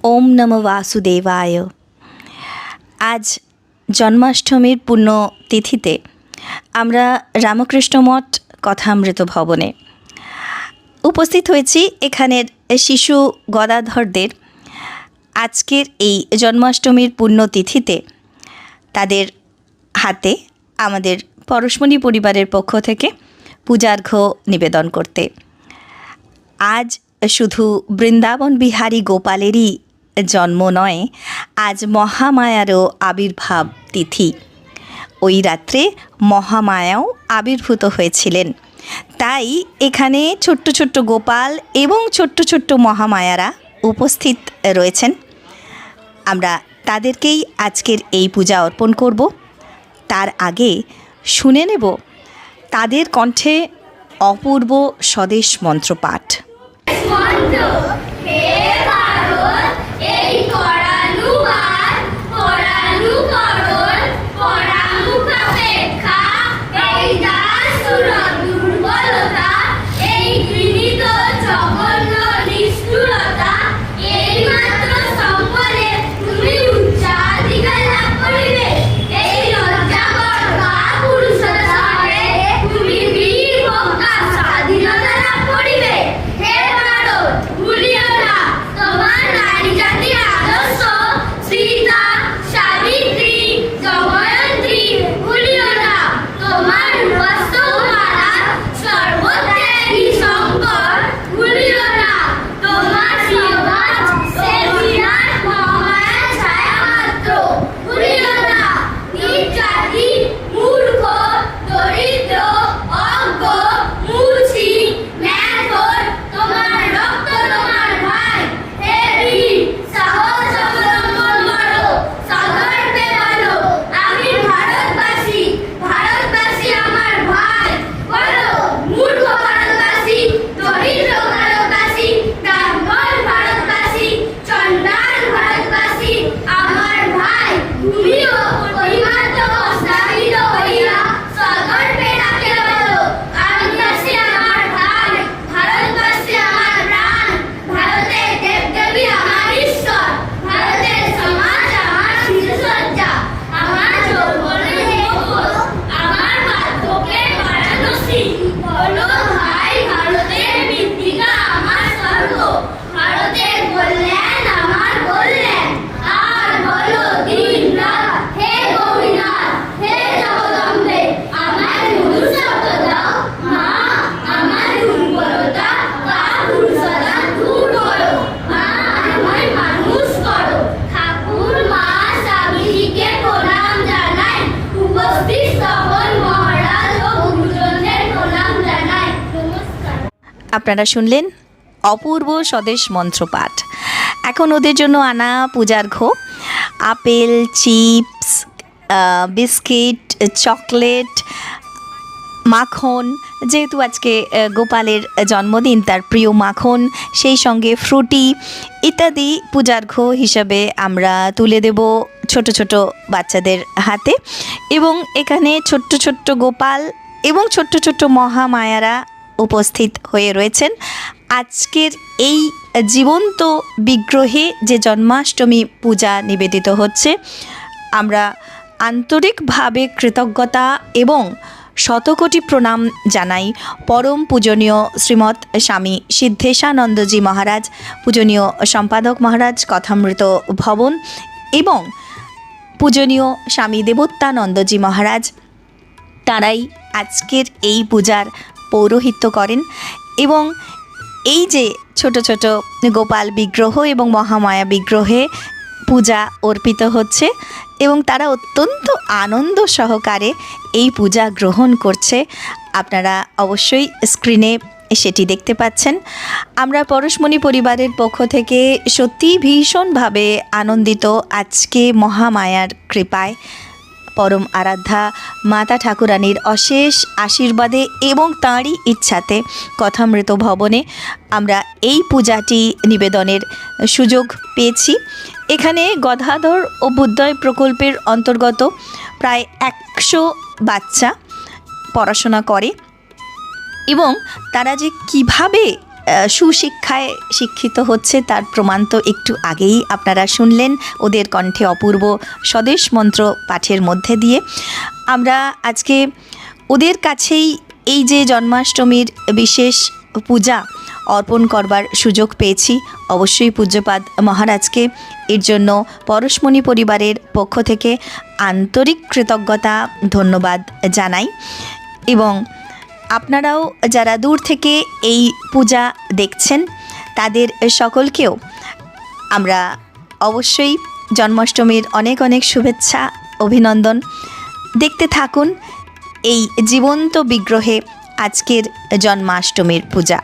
ওম নমঃ বাসুদেবায়। আজ জন্মাষ্টমীর পুণ্য তিথিতে আমরা রামকৃষ্ণ মঠ কথামৃত ভবনে উপস্থিত হয়েছি। এখানের শিশু গদাধরদের আজকের এই জন্মাষ্টমীর পুণ্যতিথিতে তাদের হাতে আমাদের পরশমণি পরিবারের পক্ষ থেকে পূজার্ঘ্য নিবেদন করতে। আজ শুধু বৃন্দাবন বিহারী গোপালেরই জন্ম নয়, আজ মহামায়ারও আবির্ভাব তিথি। ওই রাত্রে মহামায়াও আবির্ভূত হয়েছিলেন। তাই এখানে ছোট্ট ছোট্ট গোপাল এবং ছোট্ট ছোট্ট মহামায়ারা উপস্থিত রয়েছেন। আমরা তাদেরকেই আজকের এই পূজা অর্পণ করব। তার আগে শুনে নেব তাদের কণ্ঠে অপূর্ব স্বদেশ মন্ত্র পাঠ। আপনারা শুনলেন অপূর্ব স্বদেশ মন্ত্রপাঠ। এখন ওদের জন্য আনা পূজার্ঘ্য আপেল, চিপস, বিস্কিট, চকলেট, মাখন। যেহেতু আজকে গোপালের জন্মদিন, তার প্রিয় মাখন, সেই সঙ্গে ফ্রুটি ইত্যাদি পূজার্ঘ্য হিসাবে আমরা তুলে দেব ছোট ছোট বাচ্চাদের হাতে। এবং এখানে ছোট্ট ছোট্ট গোপাল এবং ছোট্ট ছোট্ট মহামায়ারা উপস্থিত হয়ে রয়েছেন। আজকের এই জীবন্ত বিগ্রহে যে জন্মাষ্টমী পূজা নিবেদিত হচ্ছে, আমরা আন্তরিকভাবে কৃতজ্ঞতা এবং শতকোটি প্রণাম জানাই পরম পূজনীয় শ্রীমৎ স্বামী সিদ্ধেশানন্দজি মহারাজ, পূজনীয় সম্পাদক মহারাজ কথামৃত ভবন এবং পূজনীয় স্বামী দেবোত্তানন্দজি মহারাজ। তারাই আজকের এই পূজার পৌরোহিত্য করেন এবং এই যে ছোট ছোট গোপাল বিগ্রহ এবং মহামায়া বিগ্রহে পূজা অর্পিত হচ্ছে এবং তারা অত্যন্ত আনন্দ সহকারে এই পূজা গ্রহণ করছে। আপনারা অবশ্যই স্ক্রিনে সেটি দেখতে পাচ্ছেন। আমরা পরশমণি পরিবারের পক্ষ থেকে সত্যিই ভীষণভাবে আনন্দিত আজকে মহামায়ার কৃপায়, পরম আরাধ্যা মাতা ঠাকুরানীর অশেষ আশীর্বাদে এবং তাঁরই ইচ্ছাতে কথামৃত ভবনে আমরা এই পূজাটি নিবেদনের সুযোগ পেয়েছি। এখানে গদাধর ও বুদ্ধয় প্রকল্পের অন্তর্গত প্রায় 100 বাচ্চা পড়াশোনা করে এবং তারা যে কিভাবে সুশিক্ষায় শিক্ষিত হচ্ছে তার প্রমাণ তো একটু আগেই আপনারা শুনলেন ওদের কণ্ঠে অপূর্ব স্বদেশ মন্ত্র পাঠের মধ্যে দিয়ে। আমরা আজকে ওদের কাছেই এই যে জন্মাষ্টমীর বিশেষ পূজা অর্পণ করবার সুযোগ পেয়েছি, অবশ্যই পূজ্যপাদ মহারাজকে এর জন্য পরশমণি পরিবারের পক্ষ থেকে আন্তরিক কৃতজ্ঞতা ধন্যবাদ জানাই। এবং আপনারাও যারা দূর থেকে এই পূজা দেখছেন তাদের সকলকেও আমরা অবশ্যই জন্মাষ্টমীর অনেক অনেক শুভেচ্ছা, অভিনন্দন। দেখতে থাকুন এই জীবন্ত বিগ্রহে আজকের জন্মাষ্টমীর পূজা।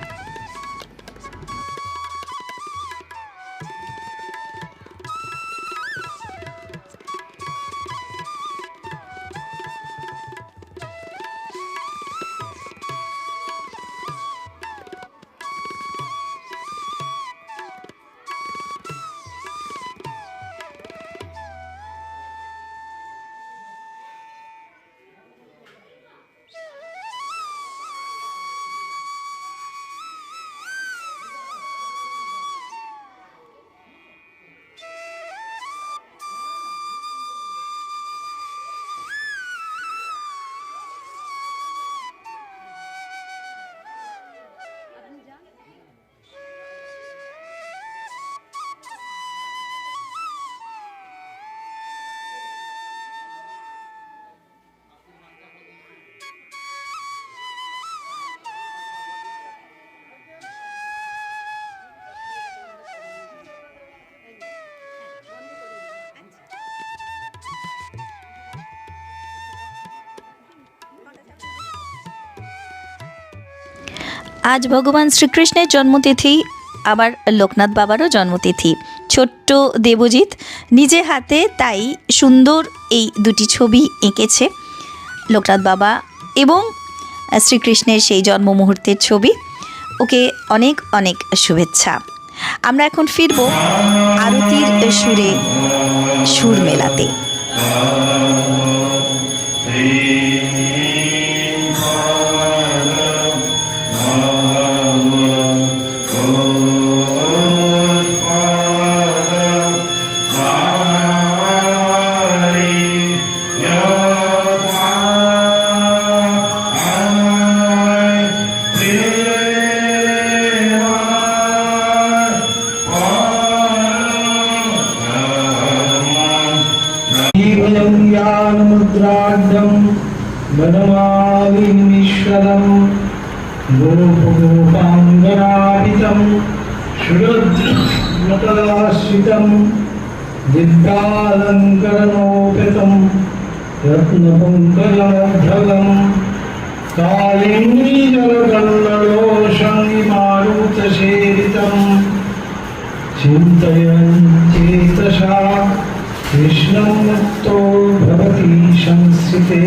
আজ ভগবান শ্রীকৃষ্ণের জন্মতিথি, আবার লোকনাথ বাবারও জন্মতিথি। ছোট্ট দেবজিৎ নিজে হাতে তাই সুন্দর এই দুটি ছবি এঁকেছে, লোকনাথ বাবা এবং শ্রীকৃষ্ণের সেই জন্ম মুহূর্তের ছবি। ওকে অনেক অনেক শুভেচ্ছা। আমরা এখন ফিরব আরতির সুরে সুর মেলাতে। ज्ञानमुद्राढ्यं वनमालिनीश्वरं गोपगोपाङ्गनाभितं सुरद्रुमतलाश्रितं दिव्यालङ्करणोपेतं रत्नपङ्कजमोद्धवं कालिन्दीजलकल्लोषङ्गिमारुतसेवितं चिन्तयन् चेतसा कृष्णं मुक्तो भवति संस्थिते।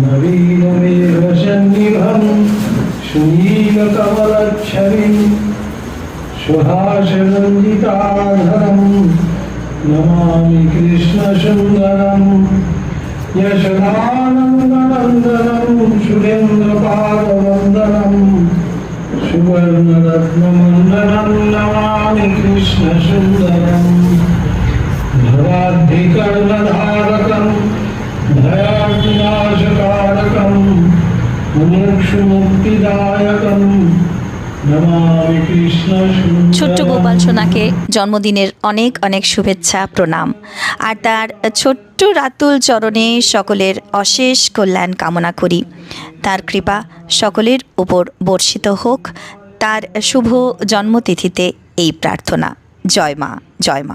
नवीनमेव सन्निभं सुनीलकमलच्छविं सुहासरञ्जिताधरं नमामि कृष्णसुन्दरं यशोदानन्दनन्दनं सुरेन्द्रपादवन्दनं सुवर्णरत्नमण्डलं नमामि कृष्णसुन्दरं भवाब्धिकर्णधारकं भयाविनाशकारकं मुमुक्षुमुक्तिदायकं नमामि कृष्णसुन्दरं। ছোট্ট গোপাল সোনাকে জন্মদিনের অনেক অনেক শুভেচ্ছা, প্রণাম। আর তার ছোট্ট রাতুল চরণে সকলের অশেষ কল্যাণ কামনা করি। তার কৃপা সকলের উপর বর্ষিত হোক। তার শুভ জন্মতিথিতে এই প্রার্থনা। জয় মা, জয় মা।